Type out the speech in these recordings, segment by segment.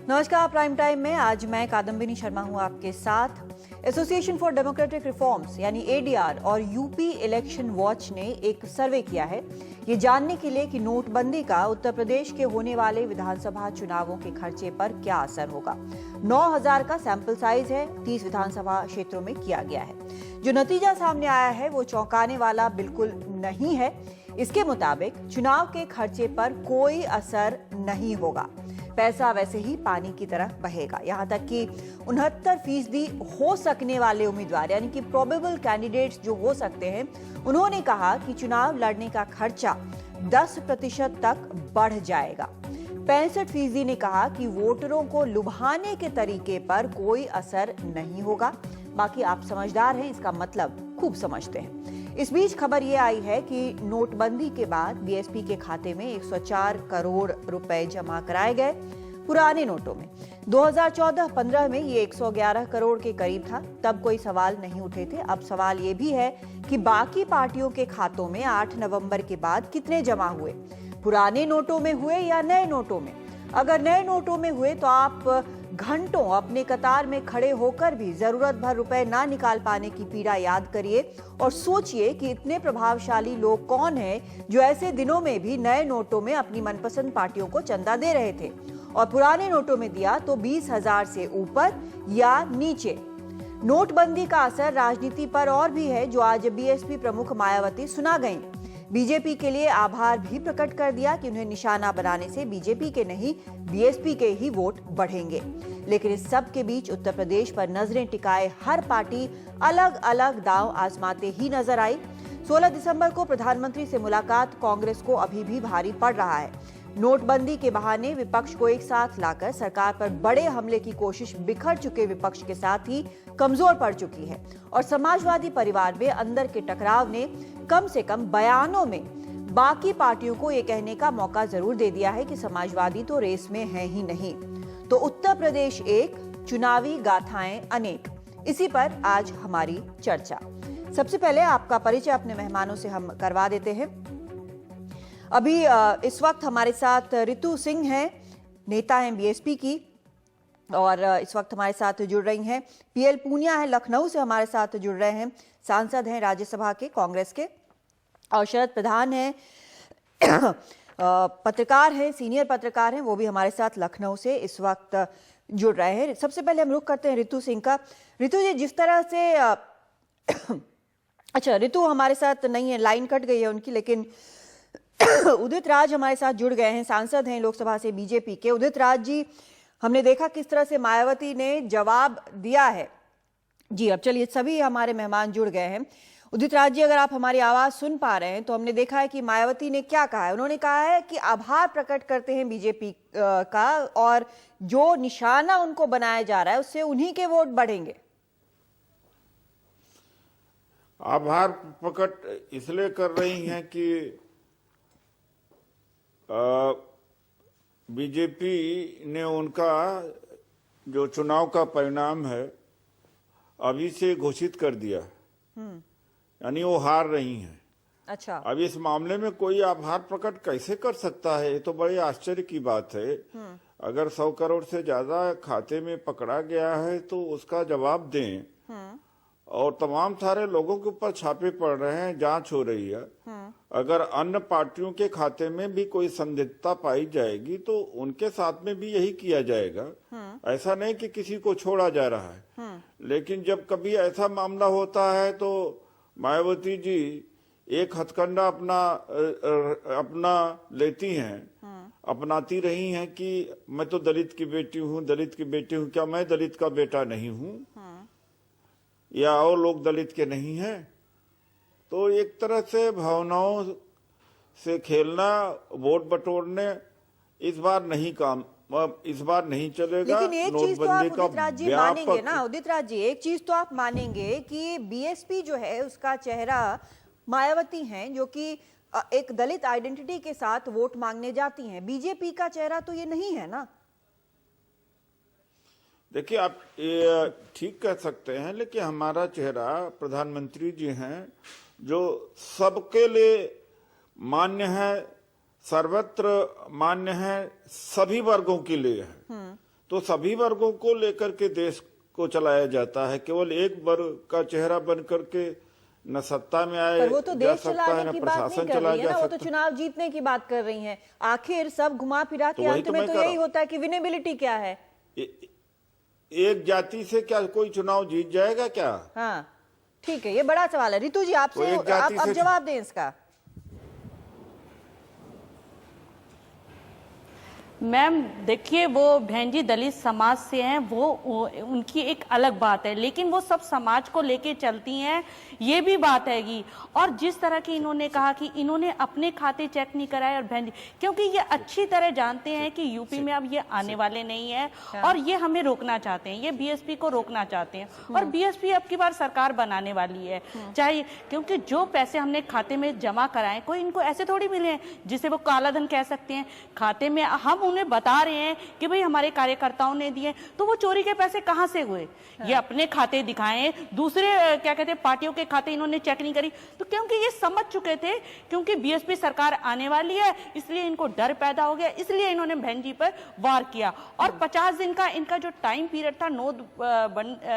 नमस्कार। Prime time में आज मैं कादम्बिनी शर्मा हूं आपके साथ। एसोसिएशन फॉर डेमोक्रेटिक रिफॉर्म्स यानी एडीआर और यूपी इलेक्शन वॉच ने एक सर्वे किया है ये जानने के लिए कि नोटबंदी का उत्तर प्रदेश के होने वाले विधानसभा चुनावों के खर्चे पर क्या असर होगा। 9000 का सैंपल साइज है, 30 विधानसभा क्षेत्रों में किया गया है। जो नतीजा सामने आया है वो चौंकाने वाला बिल्कुल नहीं है। इसके मुताबिक चुनाव के खर्चे पर कोई असर नहीं होगा, पैसा वैसे ही पानी की तरह बहेगा। यहां तक कि 69% हो सकने वाले उम्मीदवार यानी कि प्रोबेबल कैंडिडेट्स जो हो सकते हैं, उन्होंने कहा कि चुनाव लड़ने का खर्चा 10% तक बढ़ जाएगा। 65% ने कहा कि वोटरों को लुभाने के तरीके पर कोई असर नहीं होगा। बाकी आप समझदार हैं, इसका मतलब खूब समझते हैं। इस बीच खबर ये आई है कि नोटबंदी के बाद बीएसपी के खाते में 104 करोड़ रुपए जमा कराए गए पुराने नोटों में। 2014-15 में ये 111 करोड़ के करीब था, तब कोई सवाल नहीं उठे थे। अब सवाल ये भी है कि बाकी पार्टियों के खातों में 8 नवंबर के बाद कितने जमा हुए, पुराने नोटों में हुए या नए नोटों में। अगर नए नोटों में हुए तो आप घंटों अपने कतार में खड़े होकर भी जरूरत भर रुपए ना निकाल पाने की पीड़ा याद करिए और सोचिए कि इतने प्रभावशाली लोग कौन हैं जो ऐसे दिनों में भी नए नोटों में अपनी मनपसंद पार्टियों को चंदा दे रहे थे, और पुराने नोटों में दिया तो 20,000 से ऊपर या नीचे। नोटबंदी का असर राजनीति पर और भी है, जो आज बीएसपी प्रमुख मायावती सुना गईं। बीजेपी के लिए आभार भी प्रकट कर दिया कि उन्हें निशाना बनाने से बीजेपी के नहीं बीएसपी के ही वोट बढ़ेंगे। लेकिन इस सब के बीच उत्तर प्रदेश पर नजरें टिकाए हर पार्टी अलग अलग दांव आजमाते ही नजर आई। 16 दिसंबर को प्रधानमंत्री से मुलाकात कांग्रेस को अभी भी भारी पड़ रहा है। नोटबंदी के बहाने विपक्ष को एक साथ लाकर सरकार पर बड़े हमले की कोशिश बिखर चुके विपक्ष के साथ ही कमजोर पड़ चुकी है, और समाजवादी परिवार में अंदर के टकराव ने कम से कम बयानों में बाकी पार्टियों को यह कहने का मौका जरूर दे दिया है कि समाजवादी तो रेस में है ही नहीं। तो उत्तर प्रदेश एक, चुनावी गाथाएं अनेक, इसी पर आज हमारी चर्चा। सबसे पहले आपका परिचय अपने मेहमानों से हम करवा देते हैं। अभी इस वक्त हमारे साथ रितु सिंह हैं, नेता हैं बीएसपी की, और इस वक्त हमारे साथ जुड़ रही हैं पीएल पूनिया है, लखनऊ से हमारे साथ जुड़ रहे हैं, सांसद हैं राज्यसभा के कांग्रेस के, और शरद प्रधान हैं पत्रकार हैं, सीनियर पत्रकार हैं, वो भी हमारे साथ लखनऊ से इस वक्त जुड़ रहे हैं। सबसे पहले हम रुख करते हैं रितु सिंह का। रितु जी, जिस तरह से अच्छा, रितु हमारे साथ नहीं है, लाइन कट गई है उनकी, लेकिन उदित राज हमारे साथ जुड़ गए हैं, सांसद हैं लोकसभा से बीजेपी के। उदित राज जी, हमने देखा किस तरह से मायावती ने जवाब दिया है। जी, अब चलिए सभी हमारे मेहमान जुड़ गए हैं। उदित राज जी, अगर आप हमारी आवाज सुन पा रहे हैं तो हमने देखा है कि मायावती ने क्या कहा है। उन्होंने कहा है कि आभार प्रकट करते हैं बीजेपी का, और जो निशाना उनको बनाया जा रहा है उससे उन्हीं के वोट बढ़ेंगे। आभार प्रकट इसलिए कर रही हैं कि बीजेपी ने उनका जो चुनाव का परिणाम है अभी से घोषित कर दिया, यानी वो हार रही हैं। अच्छा, अब इस मामले में कोई आभार प्रकट कैसे कर सकता है, ये तो बड़े आश्चर्य की बात है। अगर 100 करोड़ से ज्यादा खाते में पकड़ा गया है तो उसका जवाब दें, और तमाम सारे लोगों के ऊपर छापे पड़ रहे हैं, जांच हो रही है। अगर अन्य पार्टियों के खाते में भी कोई संदिग्धता पाई जाएगी तो उनके साथ में भी यही किया जाएगा। ऐसा नहीं कि किसी को छोड़ा जा रहा है, लेकिन जब कभी ऐसा मामला होता है तो मायावती जी एक हथकंडा अपना लेती हैं, अपनाती रही हैं कि मैं तो दलित की बेटी हूँ, दलित की बेटी हूँ, क्या मैं दलित का बेटा नहीं हूँ, या और लोग दलित के नहीं हैं। तो एक तरह से भावनाओं से खेलना, वोट बटोरने इस बार नहीं चलेगा। लेकिन एक चीज तो आप उदित राज जी मानेंगे ना, उदित राज जी, एक चीज तो आप मानेंगे कि बीएसपी जो है उसका चेहरा मायावती हैं, जो कि एक दलित आइडेंटिटी के साथ वोट मांगने जाती हैं। बीजेपी का चेहरा तो ये नहीं है ना। देखिए, आप ये ठीक कह सकते हैं, लेकिन हमारा चेहरा प्रधानमंत्री जी हैं जो सबके लिए मान्य है, सर्वत्र मान्य है, सभी वर्गों के लिए है। तो सभी वर्गों को लेकर के देश को चलाया जाता है। केवल एक वर्ग का चेहरा बन करके न सत्ता में आए पर वो तो जा देश सकता है, चलाने न की बात नहीं प्रशासन कर चलाया रही है जा ना, वो तो सकता। चुनाव जीतने की बात कर रही हैं। आखिर सब घुमा फिरा के तो वही अंत तो में मैं तो कह यही रहा हूं। होता है कि विनेबिलिटी क्या है। एक जाति से क्या कोई चुनाव जीत जाएगा क्या? हाँ ठीक है, ये बड़ा सवाल है। रितु जी आपसे तो एक जाति आप से जवाब दें इसका। मैम देखिए, वो बहन जी दलित समाज से हैं, वो उनकी एक अलग बात है, लेकिन वो सब समाज को लेके चलती हैं, ये भी बात हैगी। और जिस तरह की इन्होंने कहा कि इन्होंने अपने खाते चेक नहीं कराए, और बहन जी क्योंकि ये अच्छी तरह जानते हैं कि यूपी में अब ये आने वाले नहीं है और ये हमें रोकना चाहते हैं, ये बीएसपी को रोकना चाहते हैं। और बीएसपी अब की बार सरकार बनाने वाली है, चाहे क्योंकि जो पैसे हमने खाते में जमा कराए कोई इनको ऐसे थोड़ी मिले हैं जिसे वो काला धन कह सकते हैं। खाते में हम उन्हें बता रहे हैं कि भाई हमारे कार्यकर्ताओं ने दिए, तो वो चोरी के पैसे कहां से हुए? ये अपने खाते दिखाएं, दूसरे क्या कहते हैं पार्टियों के खाते इन्होंने चेक नहीं करी। तो क्योंकि ये समझ चुके थे क्योंकि बीएसपी सरकार आने वाली है, इसलिए इनको डर पैदा हो गया, इसलिए इन्होंने बहन जी पर वार किया। और 50 दिन का इनका जो टाइम पीरियड था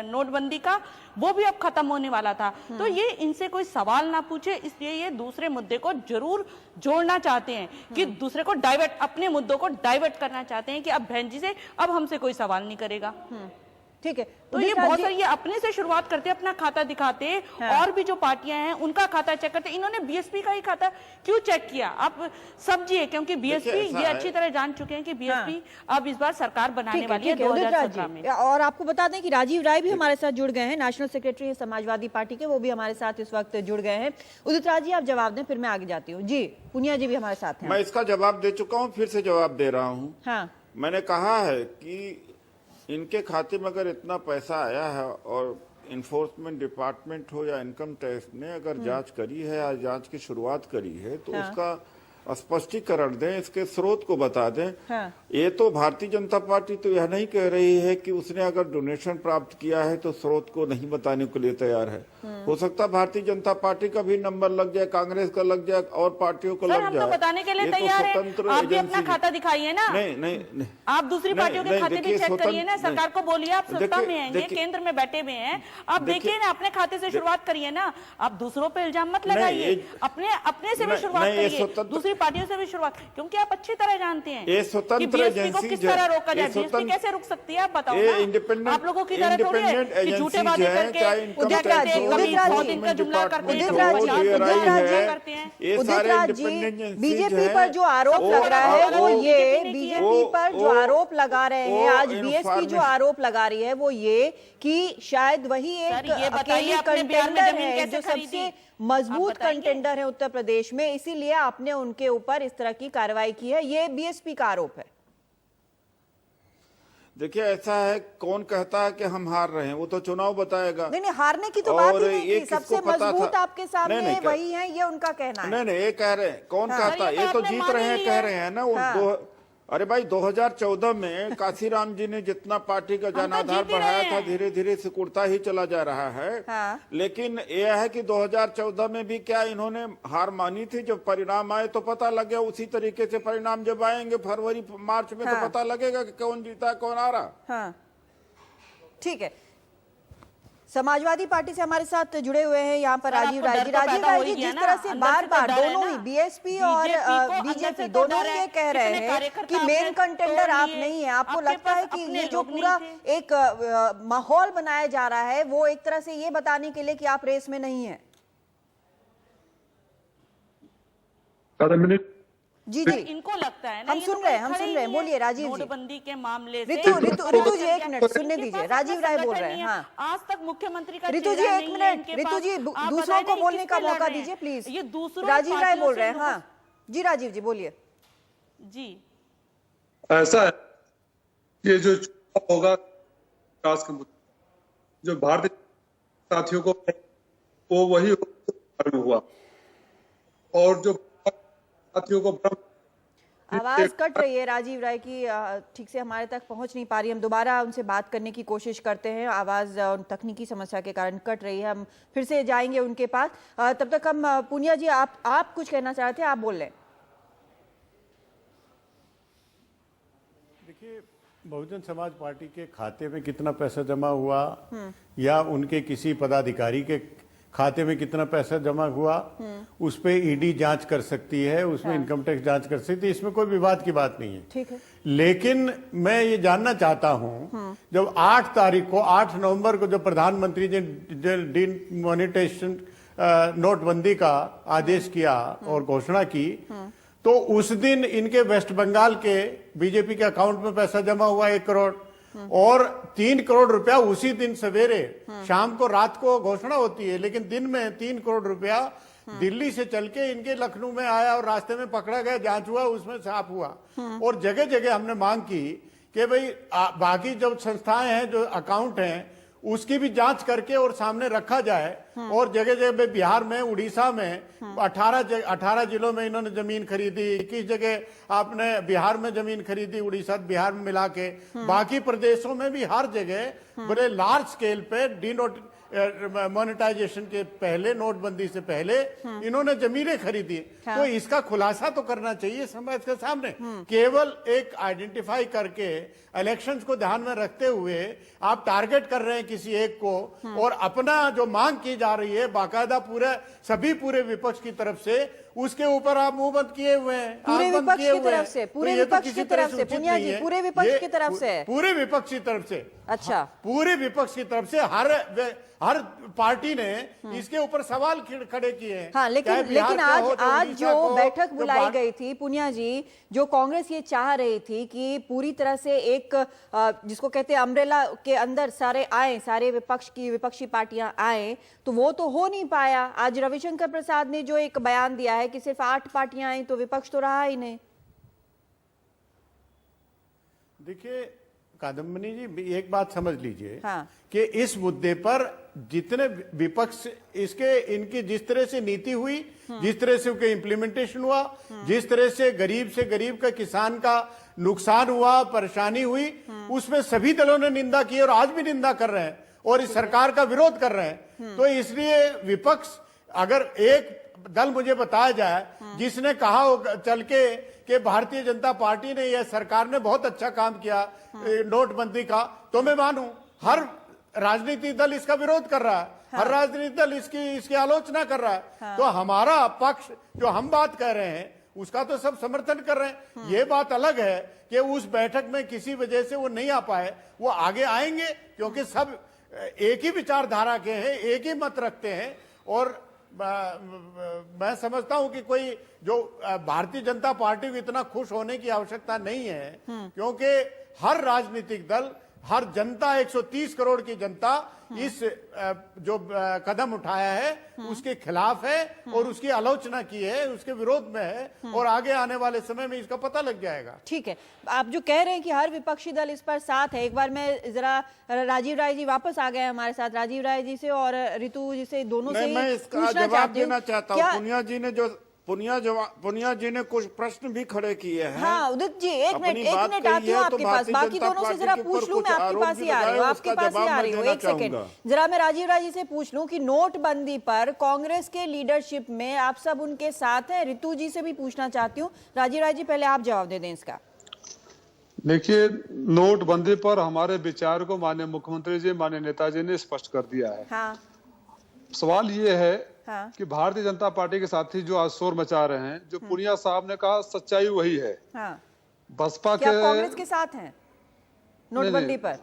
नोटबंदी का, वो भी अब खत्म होने वाला था। तो ये इनसे कोई सवाल ना पूछे, इसलिए ये दूसरे मुद्दे को जरूर जोड़ना चाहते हैं कि दूसरे को डाइवर्ट, अपने मुद्दों को डाइवर्ट करना चाहते हैं कि अब बहन जी से अब हमसे कोई सवाल नहीं करेगा। ठीक है, तो ये बहुत सारी, ये अपने से शुरुआत करते, अपना खाता दिखाते, और भी जो पार्टियां हैं उनका खाता चेक करते। इन्होंने बीएसपी का ही खाता क्यों चेक किया? आप समझिए, क्योंकि बीएसपी ये अच्छी तरह जान चुके हैं कि बीएसपी अब इस बार सरकार बनाने वाली है 2017 में। और आपको बता दें कि राजीव राय भी हमारे साथ जुड़ गए हैं, नेशनल सेक्रेटरी समाजवादी पार्टी के, वो भी हमारे साथ इस वक्त जुड़ गए हैं। उदित राज जी आप जवाब दें, फिर मैं आगे जाती हूँ। जी पुनिया जी भी हमारे साथ हैं। मैं इसका जवाब दे चुका हूँ, फिर से जवाब दे रहा हूँ। हाँ, मैंने कहा है कि इनके खाते में अगर इतना पैसा आया है और इन्फोर्समेंट डिपार्टमेंट हो या इनकम टैक्स ने अगर जांच करी है या जांच की शुरुआत करी है, तो उसका स्पष्टीकरण दें, इसके स्रोत को बता दें। हाँ। ये तो भारतीय जनता पार्टी तो यह नहीं कह रही है कि उसने अगर डोनेशन प्राप्त किया है तो स्रोत को नहीं बताने के लिए तैयार है। हो सकता है भारतीय जनता पार्टी का भी नंबर लग जाए, कांग्रेस का लग जाए, और पार्टियों को लग हम जाए। तो बताने के लिए तैयार है, आप भी अपना खाता दिखाइए ना। नहीं, आप दूसरी पार्टियों के खाते भी चेक करिए ना, सरकार को बोलिए आप सत्ता में हैं, ये केंद्र में बैठे हुए हैं, आप देखिए ना, अपने खाते से शुरुआत करिए ना। आप दूसरों पे इल्जाम मत लगाइए, अपने से भी शुरुआत करिए, दूसरी पार्टियों से भी शुरुआत, क्योंकि आप अच्छी तरह जानते हैं ये स्वतंत्र बीएसपी को किस तरह रोका जाए, बीएसपी कैसे रुक सकती है, आप बताओ ना। आप लोगों की तरह थोड़ी है कि झूठे वादे करके उदित राज जी, बीजेपी पर जो आरोप लग रहा है वो ये, बीजेपी पर जो आरोप लगा रहे हैं आज, बीएसपी जो आरोप लगा रही है वो ये कि शायद वही एक अकेली कंटेंडर है जो सबसे मजबूत कंटेंडर है उत्तर प्रदेश में, इसीलिए आपने उनके ऊपर इस तरह की कार्रवाई की है, ये बीएसपी का आरोप है। देखिए ऐसा है, कौन कहता है कि हम हार रहे हैं, वो तो चुनाव बताएगा। नहीं, हारने की तो बात ही नहीं थी, सबसे मजबूत आपके सामने वही है, ये उनका कहना है। नहीं, ये कह रहे हैं, कौन कहता है, ये तो जीत रहे हैं, कह रहे हैं ना। अरे भाई 2014 में काशीराम जी ने जितना पार्टी का जनाधार बढ़ाया था, धीरे धीरे सिकुड़ता ही चला जा रहा है। लेकिन यह है कि 2014 में भी क्या इन्होंने हार मानी थी? जब परिणाम आए तो पता लग गया, उसी तरीके से परिणाम जब आएंगे फरवरी मार्च में तो पता लगेगा कि कौन जीता कौन आ रहा। ठीक है, समाजवादी पार्टी से हमारे साथ जुड़े हुए हैं यहाँ पर राजीव राय जी, जिस तरह से बार बार दोनों ही बीएसपी और बीजेपी दोनों ये कह रहे हैं कि मेन कंटेंडर आप नहीं है, आपको लगता है कि ये जो पूरा एक माहौल बनाया जा रहा है वो एक तरह से ये बताने के लिए कि आप रेस में नहीं है? जी जी, इनको लगता है ना, हम सुन रहे हैं, बोलिए राजीव जी। नोटबंदी के मामले से रितु जी एक मिनट सुनने दीजिए, राजीव राय बोल रहे हैं। आज तक मुख्यमंत्री का रितु जी एक मिनट, रितु जी दूसरों को बोलने का मौका दीजिए प्लीज। ये दूसरों, राजीव राय बोल रहे हैं। हाँ जी, राजीव जी बोलिए। जी ऐसा है, ये जो होगा विकास का मुद्दा, जो भारतीय साथियों को वो वही हुआ, और जो साथियों को आवाज कट रही है राजीव राय की, ठीक से हमारे तक पहुंच नहीं पा रही। हम दोबारा उनसे बात करने की कोशिश करते हैं, आवाज तकनीकी समस्या के कारण कट रही है, हम फिर से जाएंगे उनके पास। तब तक हम पुनिया जी आप कुछ कहना चाहते हैं, आप बोल लें। देखिए बहुजन समाज पार्टी के खाते में कितना पैसा जमा हुआ या उनके किसी पदाधिकारी के खाते में कितना पैसा जमा हुआ, उस पे ईडी जांच कर सकती है, उसमें इनकम टैक्स जांच कर सकती है, इसमें कोई विवाद की बात नहीं है। ठीक है। लेकिन मैं ये जानना चाहता हूं, जब 8 नवंबर को जब प्रधानमंत्री ने डिमोनेटाइजेशन नोटबंदी का आदेश किया और घोषणा की, तो उस दिन इनके वेस्ट बंगाल के बीजेपी के अकाउंट में पैसा जमा हुआ 1 करोड़ और 3 करोड़ रुपया उसी दिन सवेरे, शाम को, रात को घोषणा होती है, लेकिन दिन में 3 करोड़ रुपया दिल्ली से चल के इनके लखनऊ में आया और रास्ते में पकड़ा गया, जांच हुआ, उसमें साफ हुआ। और जगह जगह हमने मांग की कि भाई बाकी जो संस्थाएं हैं, जो अकाउंट हैं, उसकी भी जांच करके और सामने रखा जाए। और जगह जगह बिहार में, उड़ीसा में 18 जिलों में इन्होंने जमीन खरीदी, 21 जगह आपने बिहार में जमीन खरीदी, उड़ीसा बिहार में मिला के, बाकी प्रदेशों में भी हर जगह बड़े लार्ज स्केल पे मोनेटाइजेशन के पहले, नोटबंदी से पहले इन्होंने जमीनें खरीदी। तो इसका खुलासा तो करना चाहिए समाज के सामने। केवल एक आइडेंटिफाई करके इलेक्शंस को ध्यान में रखते हुए आप टारगेट कर रहे हैं किसी एक को, और अपना जो मांग की जा रही है बाकायदा पूरे विपक्ष की तरफ से, उसके ऊपर आप मुंह बंद किए हुए हैं। पूरे विपक्ष की तरफ से, पूरे विपक्ष की तरफ से, पुनिया जी, पूरे विपक्ष की तरफ से, पूरे विपक्ष की तरफ से। अच्छा, पूरे विपक्ष की तरफ से हर पार्टी ने इसके ऊपर सवाल खड़े किए हैं। हाँ, लेकिन आज जो बैठक बुलाई गई थी पुनिया जी, जो कांग्रेस ये चाह रही थी कि पूरी तरह से एक जिसको कहते हैं अम्ब्रेला के अंदर सारे विपक्षी पार्टियां आए, तो वो तो हो नहीं पाया। आज रविशंकर प्रसाद ने जो एक बयान दिया है कि सिर्फ 8 पार्टियां आई, तो विपक्ष तो रहा ही नहीं। देखिए कादम्बनी जी, एक बात समझ लीजिए, हाँ, कि इस मुद्दे पर जितने विपक्ष इनकी जिस तरह से नीति हुई, जिस तरह से उनके इम्प्लीमेंटेशन हुआ, जिस तरह से गरीब का किसान का नुकसान हुआ, परेशानी हुई, उसमें सभी दलों ने निंदा की और आज भी निंदा कर रहे हैं और इस सरकार का विरोध कर रहे हैं। तो इसलिए विपक्ष, अगर एक दल मुझे बताया जाए जिसने कहा होगा चल के कि भारतीय जनता पार्टी ने, यह सरकार ने बहुत अच्छा काम किया नोटबंदी का, तो मैं मानूं। हर राजनीतिक दल इसका विरोध कर रहा है, हर राजनीतिक दल इसकी आलोचना कर रहा है। तो हमारा पक्ष, जो हम बात कह रहे हैं, उसका तो सब समर्थन कर रहे हैं। ये बात अलग है कि उस बैठक में किसी वजह से वो नहीं आ पाए, वो आगे आएंगे, क्योंकि सब एक ही विचारधारा के हैं, एक ही मत रखते हैं। और मैं समझता हूं कि कोई जो भारतीय जनता पार्टी को इतना खुश होने की आवश्यकता नहीं है, क्योंकि हर राजनीतिक दल, हर जनता, 130 करोड़ की जनता इस जो कदम उठाया है उसके खिलाफ है और उसकी आलोचना की है, उसके विरोध में है, और आगे आने वाले समय में इसका पता लग जाएगा। ठीक है, आप जो कह रहे हैं कि हर विपक्षी दल इस पर साथ है, एक बार मैं जरा राजीव राय जी वापस आ गए हमारे साथ, राजीव राय जी से और ऋतु जी से, दोनों से मैं इसका जवाब देना चाहता हूँ। पुनिया जी ने कुछ प्रश्न भी खड़े किए हैं। हाँ उदित जी, एक मिनट आती हूँ आपके पास, बाकी दोनों से जरा पूछ लूं, मैं आपके पास ही आ रही हूँ, आपके पास ही आ रही हूँ, एक सेकंड जरा मैं राजीव राय जी से पूछ लूं कि नोटबंदी पर कांग्रेस के लीडरशिप में आप सब उनके साथ हैं। ऋतु जी से भी पूछना चाहती हूँ। राजीव राय जी, पहले आप जवाब दे दें इसका। देखिए, नोटबंदी पर हमारे विचार को माननीय मुख्यमंत्री जी, माननीय नेताजी ने स्पष्ट कर दिया है। हाँ। सवाल ये है हाँ। कि भारतीय जनता पार्टी के साथी जो आज शोर मचा रहे हैं, जो पुनिया साहब ने कहा, सच्चाई वही है। हाँ। बसपा क्या के कांग्रेस के साथ हैं नोटबंदी पर?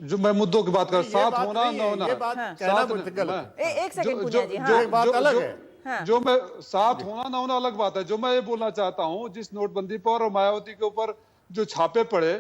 जो मैं मुद्दों की बात कर, साथ होना न होना, एक सेकंड पुनिया जी, जो एक बात अलग है, जो मैं साथ होना न होना अलग बात है। जो मैं ये बोलना चाहता हूँ, जिस नोटबंदी पर और मायावती के ऊपर जो छापे पड़े,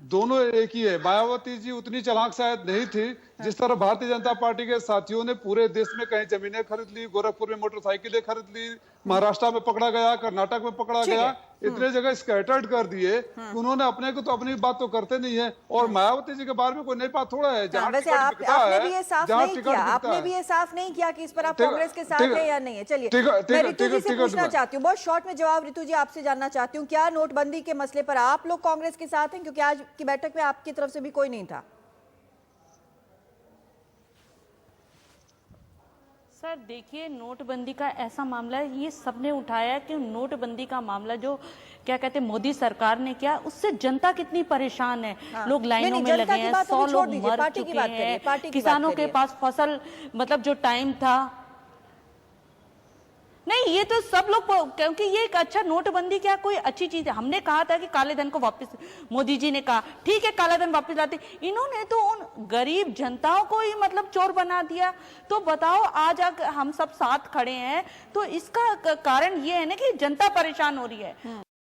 दोनों एक ही है। मायावती जी उतनी चालाक शायद नहीं थी जिस तरह भारतीय जनता पार्टी के साथियों ने पूरे देश में कहीं जमीनें खरीद ली, गोरखपुर में मोटरसाइकिलें खरीद ली, महाराष्ट्र में पकड़ा गया, कर्नाटक में पकड़ा गया, इतने जगह स्कैटर्ड कर दिए। उन्होंने अपने को तो अपनी बात तो करते नहीं है। और मायावती जी के बारे में कोई नई बात थोड़ा है। वैसे आपने भी ये साफ नहीं किया, आपने भी ये साफ नहीं किया कि इस पर आप कांग्रेस के साथ है या नहीं है। चलिए, मैं ऋतु जी से पूछना चाहती हूँ, बहुत शॉर्ट में जवाब ऋतु जी आपसे जानना चाहती हूँ, क्या नोटबंदी के मसले पर आप लोग कांग्रेस के साथ हैं? क्योंकि आज की बैठक में आपकी तरफ से भी कोई नहीं था। सर देखिए, नोटबंदी का ऐसा मामला है, ये सबने उठाया कि नोटबंदी का मामला जो क्या कहते हैं मोदी सरकार ने किया, उससे जनता कितनी परेशान है। लोग लाइनों में लगे हैं, 100 लोग मर चुके हैं, किसानों के पास फसल मतलब जो टाइम था नहीं, ये तो सब लोग, क्योंकि ये एक अच्छा नोटबंदी क्या कोई अच्छी चीज है। हमने कहा था कि काले धन को वापस, मोदी जी ने कहा ठीक है काला धन वापस लाते, इन्होंने तो उन गरीब जनताओं को ही मतलब चोर बना दिया। तो बताओ, आज हम सब साथ खड़े हैं तो इसका कारण ये है ना कि जनता परेशान हो रही है।